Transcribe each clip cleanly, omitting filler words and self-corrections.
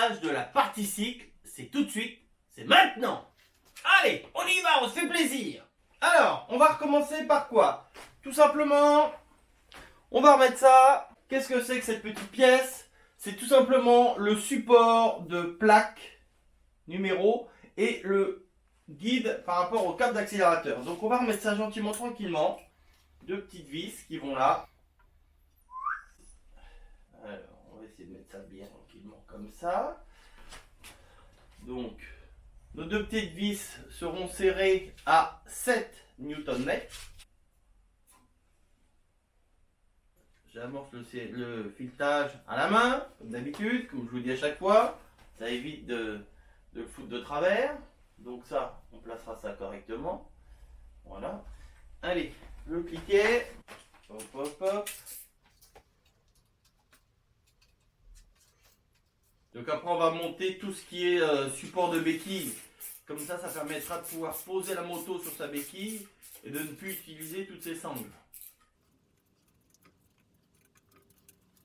montage de la partie cycle, c'est tout de suite, c'est maintenant. Allez, on y va, on se fait plaisir. Alors, on va recommencer par quoi? Tout simplement, on va remettre ça. Qu'est-ce que c'est que cette petite pièce? C'est tout simplement le support de plaque numéro et le guide par rapport au câble d'accélérateur. Donc on va remettre ça gentiment, tranquillement. Deux petites vis qui vont là. Alors, on va essayer de mettre ça bien tranquillement comme ça. Donc, nos deux petites vis seront serrées à 7 Nm. J'amorce le filetage à la main, comme d'habitude, comme je vous dis à chaque fois. Ça évite de le foutre de travers. Donc ça, on placera ça correctement. Voilà. Allez, le cliquet. Hop, hop, hop. Donc après, on va monter tout ce qui est support de béquille. Comme ça permettra de pouvoir poser la moto sur sa béquille et de ne plus utiliser toutes ses sangles.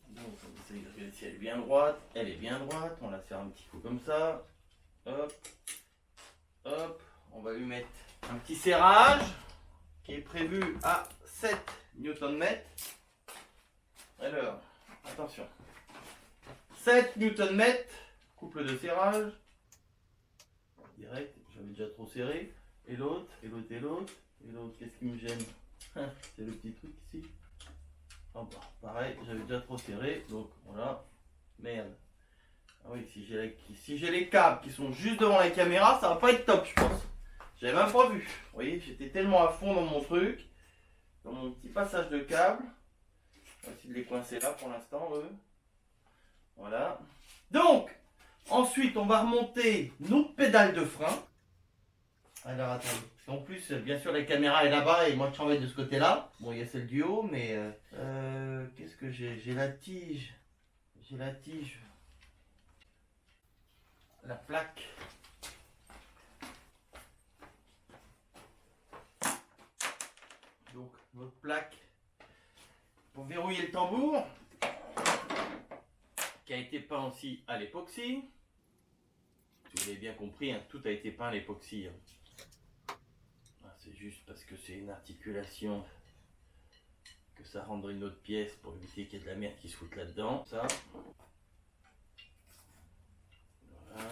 Donc on essaye de regarder si elle est bien droite. Elle est bien droite. On la serre un petit coup comme ça. Hop. Hop. On va lui mettre un petit serrage qui est prévu à 7 Nm. Alors, attention. 7 Nm, couple de serrage. Direct, j'avais déjà trop serré. Et l'autre, et l'autre, et l'autre. Et l'autre, qu'est-ce qui me gêne? C'est le petit truc ici. Oh, bah, pareil, j'avais déjà trop serré. Donc voilà. Merde. Ah oui, si j'ai les câbles qui sont juste devant la caméra, ça va pas être top, je pense. J'avais même pas vu. Vous voyez, j'étais tellement à fond dans mon truc, dans mon petit passage de câble. On va essayer de les coincer là pour l'instant, eux. Voilà. Donc, ensuite, on va remonter notre pédale de frein. Alors, attendez. En plus, bien sûr, la caméra est là-bas et moi, je travaille de ce côté-là. Bon, il y a celle du haut, mais... qu'est-ce que j'ai? J'ai la tige. J'ai la tige. La plaque. Donc, notre plaque pour verrouiller le tambour, qui a été peint aussi à l'époxy. Vous l'avez bien compris, hein, tout a été peint à l'époxy. C'est juste parce que c'est une articulation que ça rendrait une autre pièce pour éviter qu'il y ait de la merde qui se foute là-dedans. Ça. Voilà.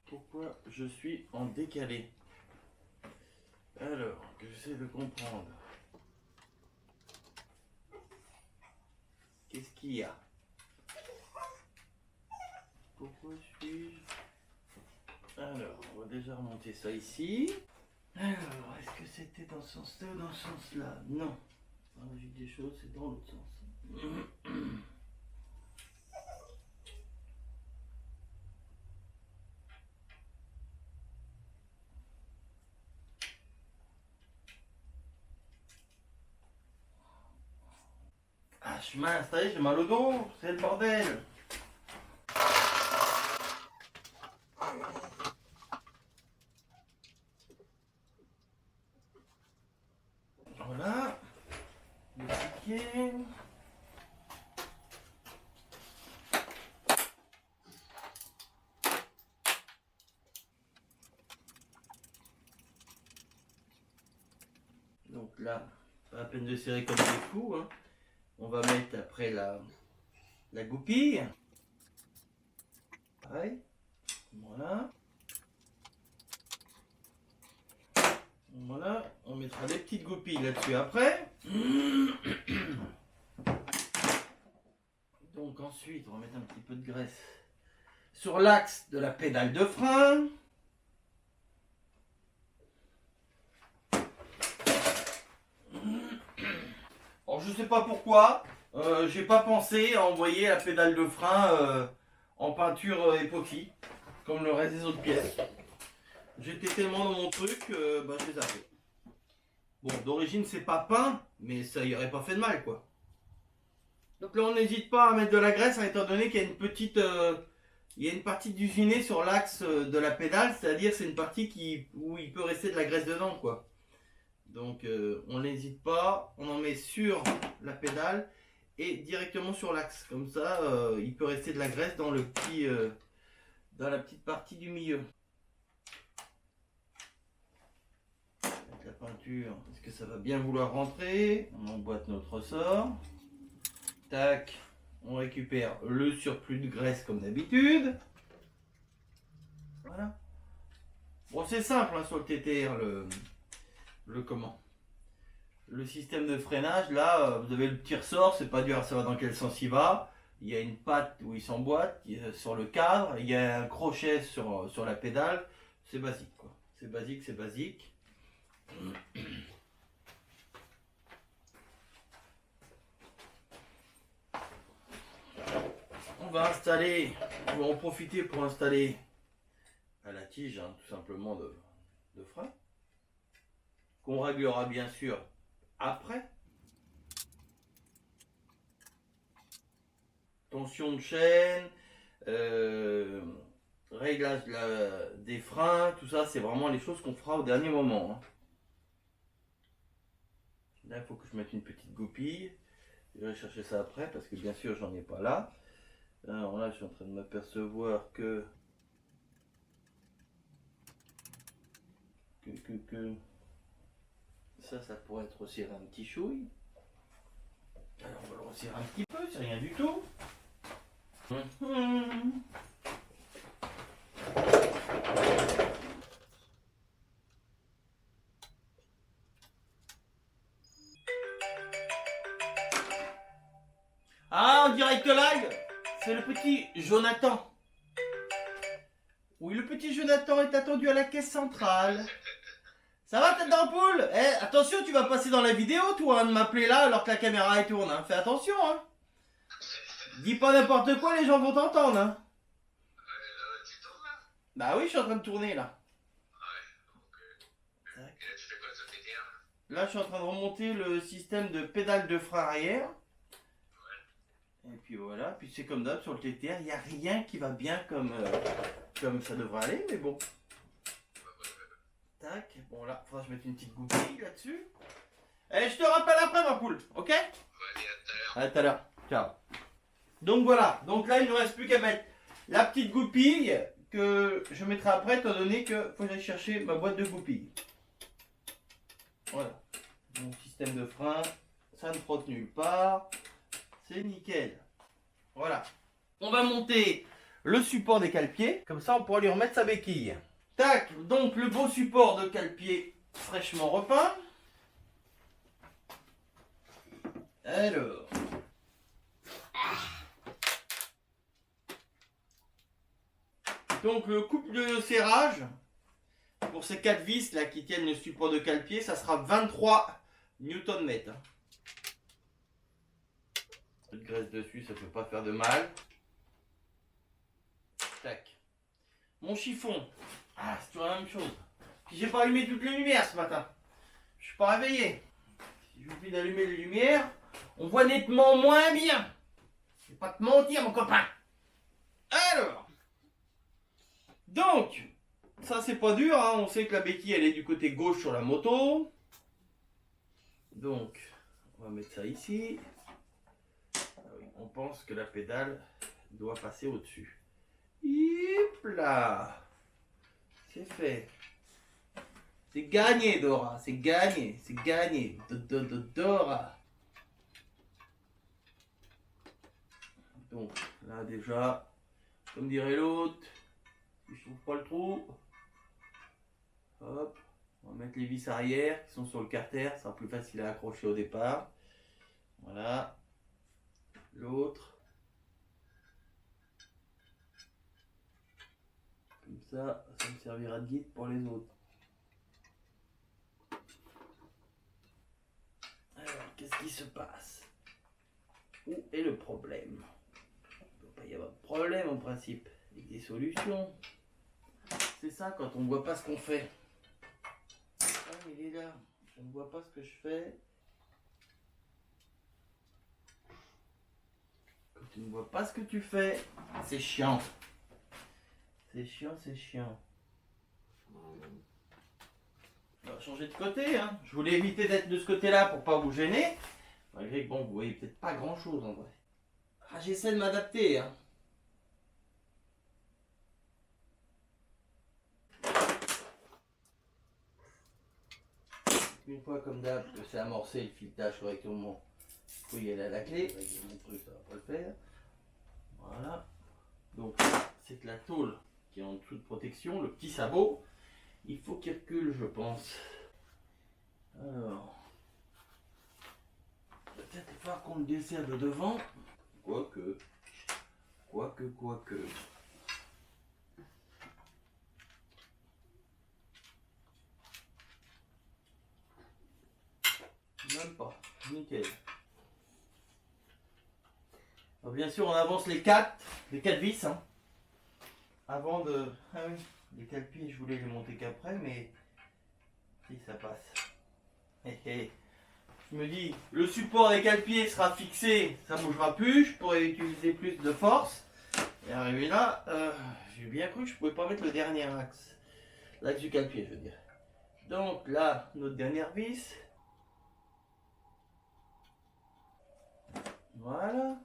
Pourquoi je suis en décalé? Alors, que j'essaie de comprendre. Qu'est-ce qu'il y a? Pourquoi suis-je... Alors, on va déjà remonter ça ici. Alors, est-ce que c'était dans ce sens-là ou dans ce sens-là? Non. La logique des choses, c'est dans l'autre sens. Ah, je suis mal installé, j'ai mal au dos, c'est le bordel. Voilà. Le ticket. Donc là, pas la peine de serrer comme des fous, hein. On va mettre après la goupille. Pareil. Voilà. Voilà. On mettra des petites goupilles là-dessus après. Donc ensuite, on va mettre un petit peu de graisse sur l'axe de la pédale de frein. Alors je sais pas pourquoi, j'ai pas pensé à envoyer la pédale de frein en peinture époxy, comme le reste des autres pièces. J'étais tellement dans mon truc, bah, je les ai fait. Bon, d'origine c'est pas peint, mais ça y aurait pas fait de mal quoi. Donc là on n'hésite pas à mettre de la graisse, hein, étant donné qu'il y a une petite... il y a une partie d'usinée sur l'axe de la pédale, c'est-à-dire c'est une partie où il peut rester de la graisse dedans quoi. Donc on n'hésite pas, on en met sur la pédale et directement sur l'axe. Comme ça, il peut rester de la graisse dans le petit, dans la petite partie du milieu. Avec la peinture, est-ce que ça va bien vouloir rentrer? On emboîte notre ressort. Tac, on récupère le surplus de graisse comme d'habitude. Voilà. Bon, c'est simple hein, sur le TTR, le système de freinage. Là, vous avez le petit ressort, c'est pas dur à savoir dans quel sens il va. Il y a une patte où il s'emboîte sur le cadre, il y a un crochet sur la pédale. C'est basique quoi. C'est basique, c'est basique. On va en profiter pour installer à la tige hein, tout simplement de frein. Qu'on réglera bien sûr après. Tension de chaîne, réglage des freins, tout ça c'est vraiment les choses qu'on fera au dernier moment. Hein. Là il faut que je mette une petite goupille. Je vais chercher ça après parce que bien sûr j'en ai pas là. Alors là je suis en train de m'apercevoir que ça pourrait être resserré un petit chouille. Alors on va le resserrer un petit peu, c'est rien du tout. Ah, en direct live, c'est le petit Jonathan. Oui, le petit Jonathan est attendu à la caisse centrale. Ça va, tête d'ampoule? Eh, attention, tu vas passer dans la vidéo, toi, hein, de m'appeler là alors que la caméra est tourne. Hein. Fais attention, hein. Dis pas n'importe quoi, les gens vont t'entendre, hein. Tu tournes là? Bah oui, je suis en train de tourner là. Ouais, ok. Et là, tu fais quoi sur tes TTR? Là, je suis en train de remonter le système de pédale de frein arrière. Ouais. Et puis voilà, puis c'est comme d'hab sur le TTR, il n'y a rien qui va bien comme ça devrait aller, mais bon. Tac, bon là, faudra que je mette une petite goupille là-dessus. Et je te rappelle après ma poule, ok? Vas-y, à tout à l'heure. À tout à l'heure, ciao. Donc voilà, donc là il ne reste plus qu'à mettre la petite goupille que je mettrai après, étant donné que faut que j'aille chercher ma boîte de goupilles. Voilà, mon système de frein, ça ne frotte nulle part, c'est nickel. Voilà, on va monter le support des cale-pieds, comme ça on pourra lui remettre sa béquille. Tac, donc le beau support de cale-pied fraîchement repeint. Alors. Donc le couple de serrage pour ces 4 vis là qui tiennent le support de cale-pied, ça sera 23 Nm. Un peu de graisse dessus, ça ne peut pas faire de mal. Tac. Mon chiffon. Ah, c'est toujours la même chose. Puis j'ai pas allumé toutes les lumières ce matin. Je suis pas réveillé. Si j'oublie d'allumer les lumières, on voit nettement moins bien. Je vais pas te mentir mon copain. Alors. Donc, ça c'est pas dur, hein. On sait que la béquille elle est du côté gauche sur la moto. Donc, on va mettre ça ici. Ah oui, on pense que la pédale doit passer au-dessus. Hip là. C'est fait. C'est gagné Dora, c'est gagné, c'est gagné. Dora. Donc là déjà, comme dirait l'autre, si je trouve pas le trou, hop, on va mettre les vis arrière qui sont sur le carter, ça sera plus facile à accrocher au départ. Voilà. L'autre. Comme ça me servira de guide pour les autres. Alors, qu'est-ce qui se passe? Où est le problème? Il ne peut pas y avoir de problème en principe. Il y a des solutions. C'est ça quand on ne voit pas ce qu'on fait. Ah, il est là. Je ne vois pas ce que je fais. Quand tu ne vois pas ce que tu fais, c'est chiant. C'est chiant, c'est chiant. On va changer de côté, hein. Je voulais éviter d'être de ce côté-là pour pas vous gêner. Malgré que bon, vous voyez peut-être pas grand chose en vrai. Ah, j'essaie de m'adapter. Hein. Une fois comme d'hab que c'est amorcé le filetage correctement, il faut y aller à la clé. Avec mon truc, ça va pas le faire. Voilà. Donc c'est la tôle qui est en dessous de protection, le petit sabot. Il faut qu'il recule, je pense. Alors, peut-être il va falloir qu'on le desserre de devant. Quoique. Même pas. Nickel. Alors, bien sûr, on avance les 4 vis. Hein, avant de... Ah oui, les cale-pieds, je voulais les monter qu'après, mais... Si, ça passe. Je me dis, le support des cale-pieds sera fixé, ça ne bougera plus, je pourrai utiliser plus de force. Et arrivé là, j'ai bien cru que je ne pouvais pas mettre le dernier axe. L'axe du cale-pied, je veux dire. Donc là, notre dernière vis. Voilà.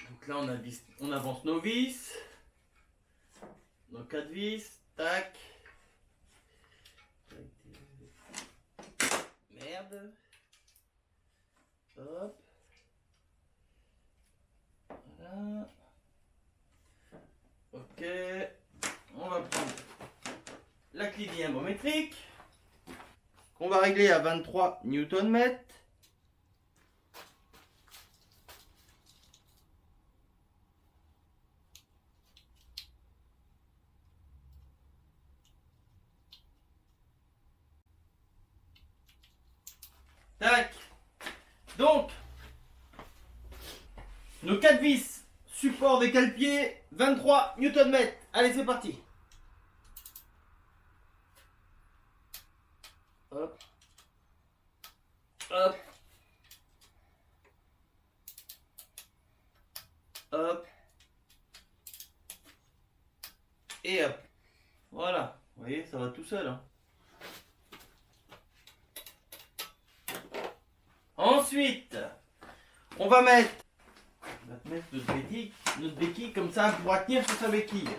Donc là, on avance nos vis. Nos 4 vis. Tac. Merde. Hop. Voilà. Ok. On va prendre la clé diamométrique qu'on va régler à 23 Nm. Tac. Donc, nos 4 vis, support des cale-pieds, 23 Nm. Allez, c'est parti. Hop. Hop. Hop. Et hop. Voilà. Vous voyez, ça va tout seul. Hein. Ensuite, on va mettre notre béquille, comme ça, pour tenir sur sa béquille.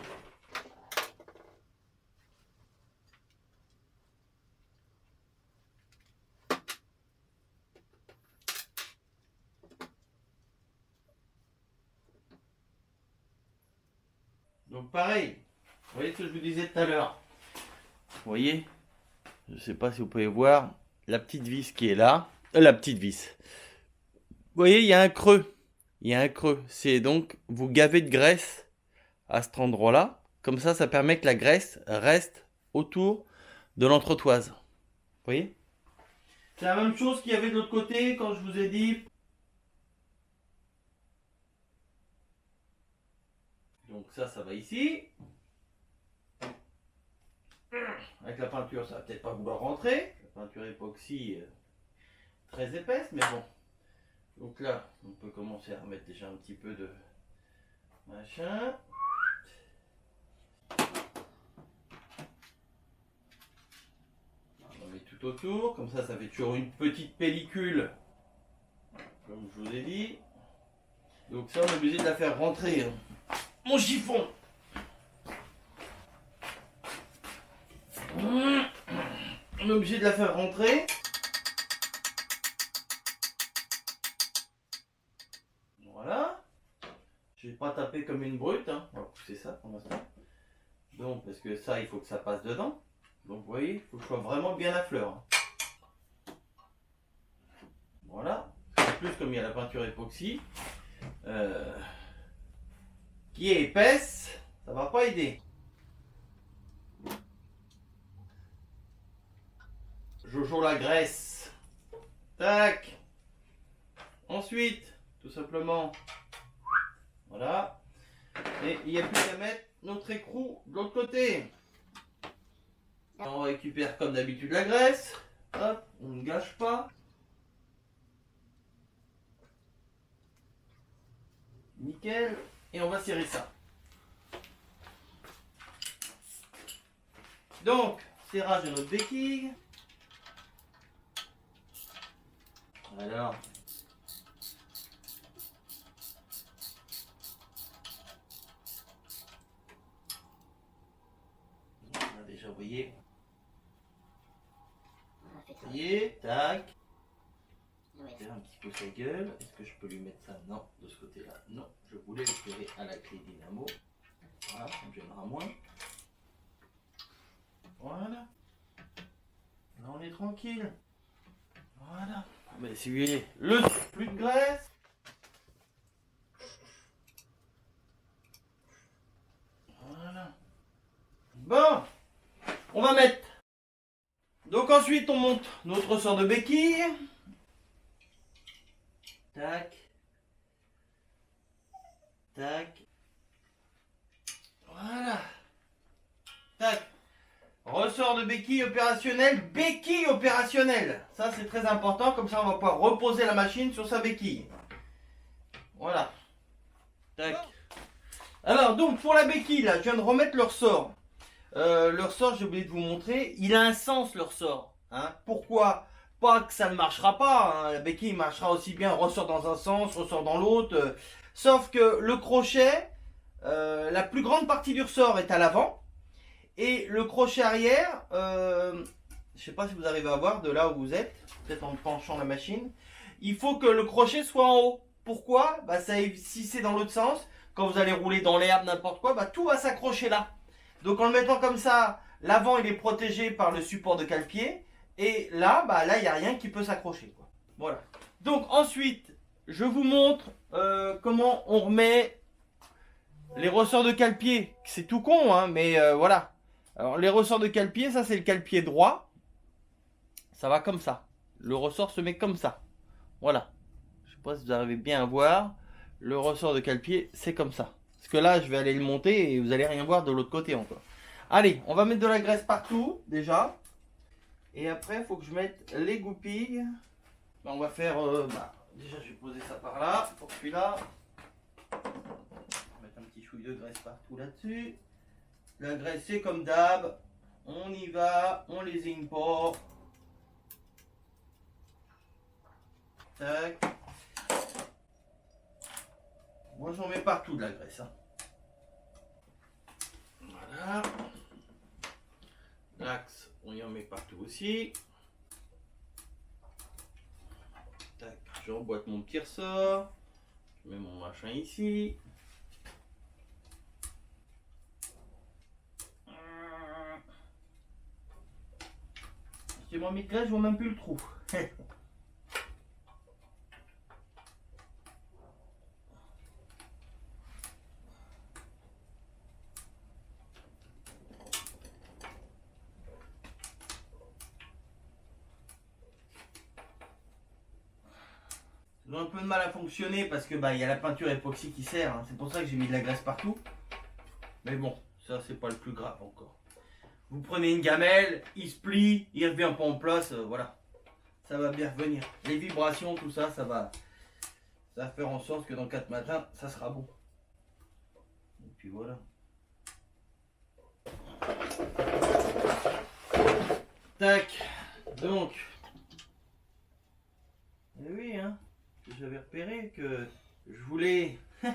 Donc pareil, vous voyez ce que je vous disais tout à l'heure. Vous voyez, je ne sais pas si vous pouvez voir la petite vis qui est là. La petite vis. Vous voyez, il y a un creux. Il y a un creux. C'est donc, vous gavez de graisse à cet endroit-là. Comme ça permet que la graisse reste autour de l'entretoise. Vous voyez? C'est la même chose qu'il y avait de l'autre côté quand je vous ai dit. Donc ça va ici. Avec la peinture, ça va peut-être pas vouloir rentrer. La peinture époxy très épaisse, mais bon. Donc là, on peut commencer à remettre déjà un petit peu de machin. On met tout autour, comme ça fait toujours une petite pellicule, comme je vous ai dit. Donc ça, on est obligé de la faire rentrer. Hein. Mon chiffon. On est obligé de la faire rentrer. Voilà. Je vais pas taper comme une brute. Hein. On va pousser ça pour l'instant. Donc, parce que ça, il faut que ça passe dedans. Donc, vous voyez, il faut que je sois vraiment bien à fleur. Hein. Voilà. En plus, comme il y a la peinture époxy, qui est épaisse, ça va pas aider. Jojo la graisse. Tac. Ensuite, tout simplement, voilà. Et il n'y a plus qu'à mettre notre écrou de l'autre côté. On récupère comme d'habitude la graisse. Hop, on ne gâche pas. Nickel. Et on va serrer ça. Donc, serrage de notre béquille. Alors. On a déjà, vous voyez. Ça y est, tac. Faire un petit peu sa gueule. Est-ce que je peux lui mettre ça? Non, de ce côté-là. Non, je voulais le serrer à la clé dynamo. Voilà, ça me gênera moins. Voilà. Là, on est tranquille. Voilà. Mais si vous voyez, le plus de graisse. Voilà. Bon, on va mettre. Donc ensuite, on monte notre ressort de béquille. Tac. Tac. Voilà. Tac. Ressort de béquille opérationnel. Béquille opérationnelle. Ça, c'est très important. Comme ça, on va pouvoir reposer la machine sur sa béquille. Voilà. Tac. Alors, donc, pour la béquille, là, je viens de remettre le ressort. Le ressort, j'ai oublié de vous montrer. Il a un sens, le ressort. Hein. Pourquoi? Pas que ça ne marchera pas. Hein. La béquille marchera aussi bien ressort dans un sens, ressort dans l'autre. Sauf que le crochet, la plus grande partie du ressort est à l'avant. Et le crochet arrière, je ne sais pas si vous arrivez à voir de là où vous êtes, peut-être en penchant la machine. Il faut que le crochet soit en haut. Pourquoi? Bah, si c'est dans l'autre sens, quand vous allez rouler dans l'herbe, n'importe quoi, bah, tout va s'accrocher là. Donc en le mettant comme ça, l'avant il est protégé par le support de cale-pied. Et là, bah, là il n'y a rien qui peut s'accrocher. Voilà. Donc ensuite, je vous montre comment on remet les ressorts de cale-pied. C'est tout con, hein, mais voilà. Alors les ressorts de cale-pied, ça c'est le cale-pied droit. Ça va comme ça. Le ressort se met comme ça. Voilà. Je sais pas si vous arrivez bien à voir. Le ressort de cale-pied, c'est comme ça. Parce que là, je vais aller le monter et vous allez rien voir de l'autre côté encore. Allez, on va mettre de la graisse partout, déjà. Et après, il faut que je mette les goupilles. On va faire... déjà, je vais poser ça par là, pour celui-là. On va mettre un petit chouille de graisse partout là-dessus. La graisse, c'est comme d'hab. On y va, on lésine pas. Tac. Moi, j'en mets partout de la graisse. Hein. Voilà. L'axe, on y en met partout aussi. Tac. J'emboîte mon petit ressort. Je mets mon machin ici. Si moi mes graisses, je vois même plus le trou. Ils ont un peu de mal à fonctionner parce que il y a la peinture époxy qui sert. Hein. C'est pour ça que j'ai mis de la graisse partout. Mais bon, ça c'est pas le plus grave encore. Vous prenez une gamelle, il se plie, il revient pas en place, voilà. Ça va bien revenir. Les vibrations, tout ça, ça va faire en sorte que dans 4 matins, ça sera bon. Et puis voilà. Tac. Donc. Et oui, hein. J'avais repéré que je voulais. Vous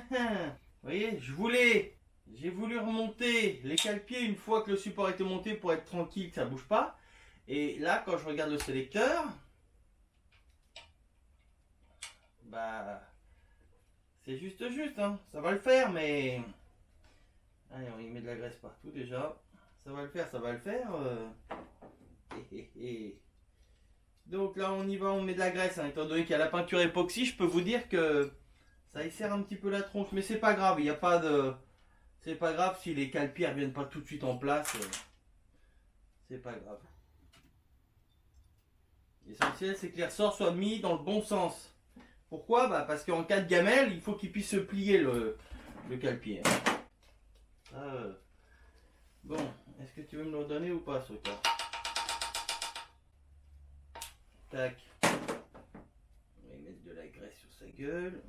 voyez, j'ai voulu remonter les cale-pieds une fois que le support était monté pour être tranquille, que ça bouge pas. Et là, quand je regarde le sélecteur, c'est juste, hein. Ça va le faire, mais allez, on y met de la graisse partout déjà. Ça va le faire. Donc là, on y va, on met de la graisse. Hein. Étant donné qu'il y a la peinture époxy, je peux vous dire que ça y serre un petit peu la tronche, mais c'est pas grave. Il n'y a pas de, c'est pas grave si les cale-pieds ne viennent pas tout de suite en place. C'est pas grave. L'essentiel, c'est que les ressorts soient mis dans le bon sens. Pourquoi? Parce qu'en cas de gamelle, il faut qu'il puisse se plier le cale-pied. Bon, est-ce que tu veux me le redonner ou pas, ce cas? Tac. On va mettre de la graisse sur sa gueule.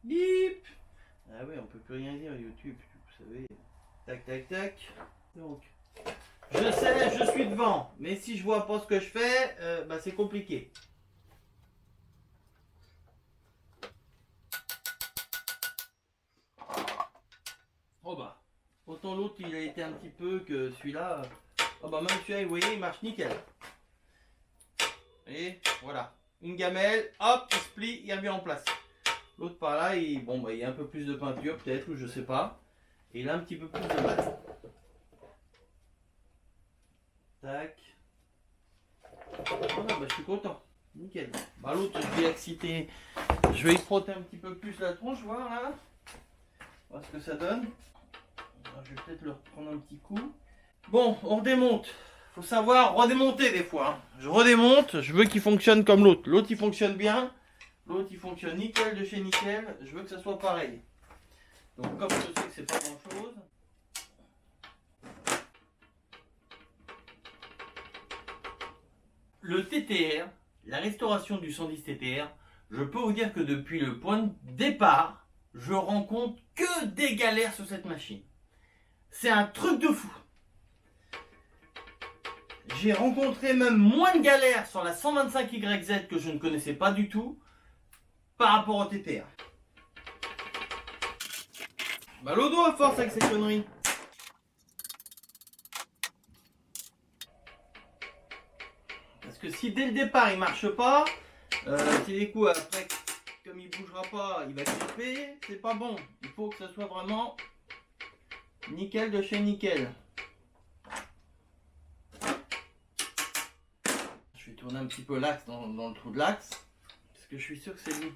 Bip. Ah ouais, on peut plus rien dire YouTube, vous savez. Tac, tac, tac. Donc, Je sais, je suis devant, mais si je vois pas ce que je fais, bah c'est compliqué. Oh bah, autant l'autre il a été un petit peu que celui-là. Oh bah même celui-là, vous voyez, il marche nickel. Et voilà, une gamelle, hop, il se plie, il revient en place. L'autre par là, bon bah il y a un peu plus de peinture peut-être, ou je sais pas. Et il a un petit peu plus de base. Tac. Voilà, bah je suis content. Nickel. Bah l'autre, je vais exciter. Je vais y frotter un petit peu plus la tronche, voir là. Voir ce que ça donne. Alors, je vais peut-être le reprendre un petit coup. Bon, on redémonte. Faut savoir redémonter des fois. Hein. Je redémonte, je veux qu'il fonctionne comme l'autre. L'autre il fonctionne bien. L'autre il fonctionne nickel de chez nickel. Je veux que ça soit pareil. Donc comme je sais que c'est pas grand chose. Le TTR, la restauration du 110 TTR, je peux vous dire que depuis le point de départ, je rencontre que des galères sur cette machine. C'est un truc de fou. J'ai rencontré même moins de galères sur la 125YZ que je ne connaissais pas du tout par rapport au TTR. Bah l'odo à force avec ces conneries. Parce que si dès le départ il marche pas, c'est des coups après, comme il bougera pas, il va gripper, c'est pas bon. Il faut que ça soit vraiment nickel de chez nickel. Je vais tourner un petit peu l'axe dans le trou de l'axe, parce que je suis sûr que c'est lui.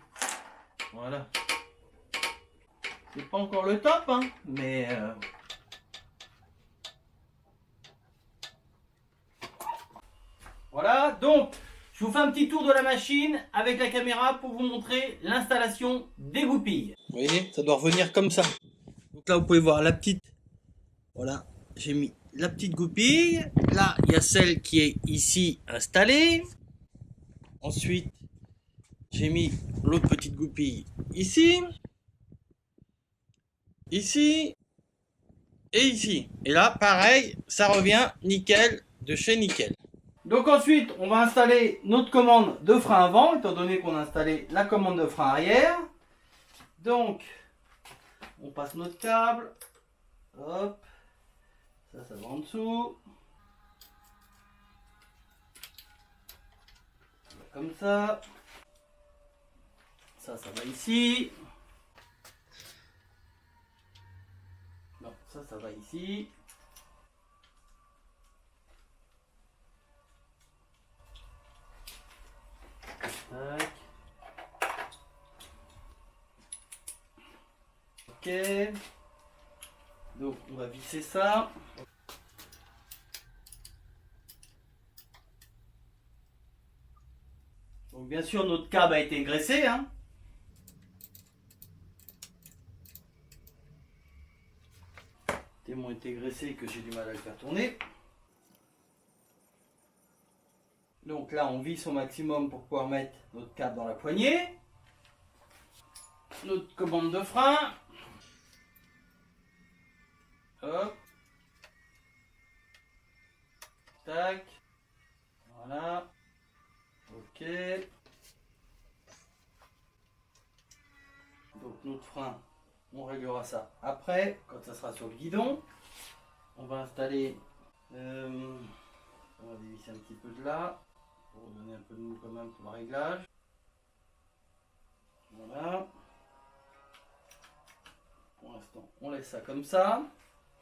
Voilà. C'est pas encore le top, hein, mais... Voilà, donc je vous fais un petit tour de la machine avec la caméra pour vous montrer l'installation des goupilles. Vous voyez, ça doit revenir comme ça. Donc là, vous pouvez voir la petite... Voilà, j'ai mis la petite goupille. Là, il y a celle qui est ici installée. Ensuite, j'ai mis l'autre petite goupille ici. Ici. Et ici. Et là, pareil, ça revient nickel de chez nickel. Donc ensuite, on va installer notre commande de frein avant, étant donné qu'on a installé la commande de frein arrière. Donc, on passe notre câble. Hop. Ça va en dessous. Comme ça. Ça va ici. Non, ça va ici. Tac. Ok. Donc on va visser ça. Donc bien sûr notre câble a été graissé. Hein. Tellement été graissé que j'ai du mal à le faire tourner. Donc là, on visse au maximum pour pouvoir mettre notre câble dans la poignée. Notre commande de frein. Hop. Tac. Voilà. Ok. Donc notre frein, on réglera ça après, quand ça sera sur le guidon. On va installer... on va dévisser un petit peu de là. Pour donner un peu de mou quand même pour le réglage. Voilà. Pour l'instant, on laisse ça comme ça.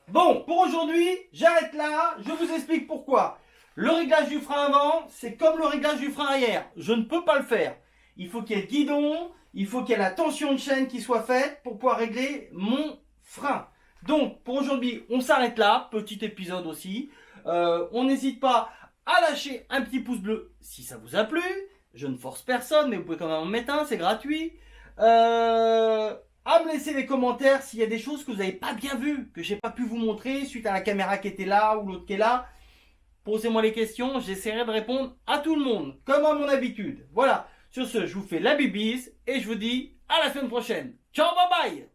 Bon, pour aujourd'hui, j'arrête là. Je vous explique pourquoi. Le réglage du frein avant, c'est comme le réglage du frein arrière. Je ne peux pas le faire. Il faut qu'il y ait le guidon, il faut qu'il y ait la tension de chaîne qui soit faite pour pouvoir régler mon frein. Donc, pour aujourd'hui, on s'arrête là. Petit épisode aussi. On n'hésite pas à lâcher un petit pouce bleu si ça vous a plu. Je ne force personne, mais vous pouvez quand même en mettre un, c'est gratuit. À me laisser des commentaires s'il y a des choses que vous n'avez pas bien vues, que j'ai pas pu vous montrer suite à la caméra qui était là ou l'autre qui est là. Posez-moi les questions, j'essaierai de répondre à tout le monde, comme à mon habitude. Voilà, sur ce, je vous fais la bibise et je vous dis à la semaine prochaine. Ciao, bye bye!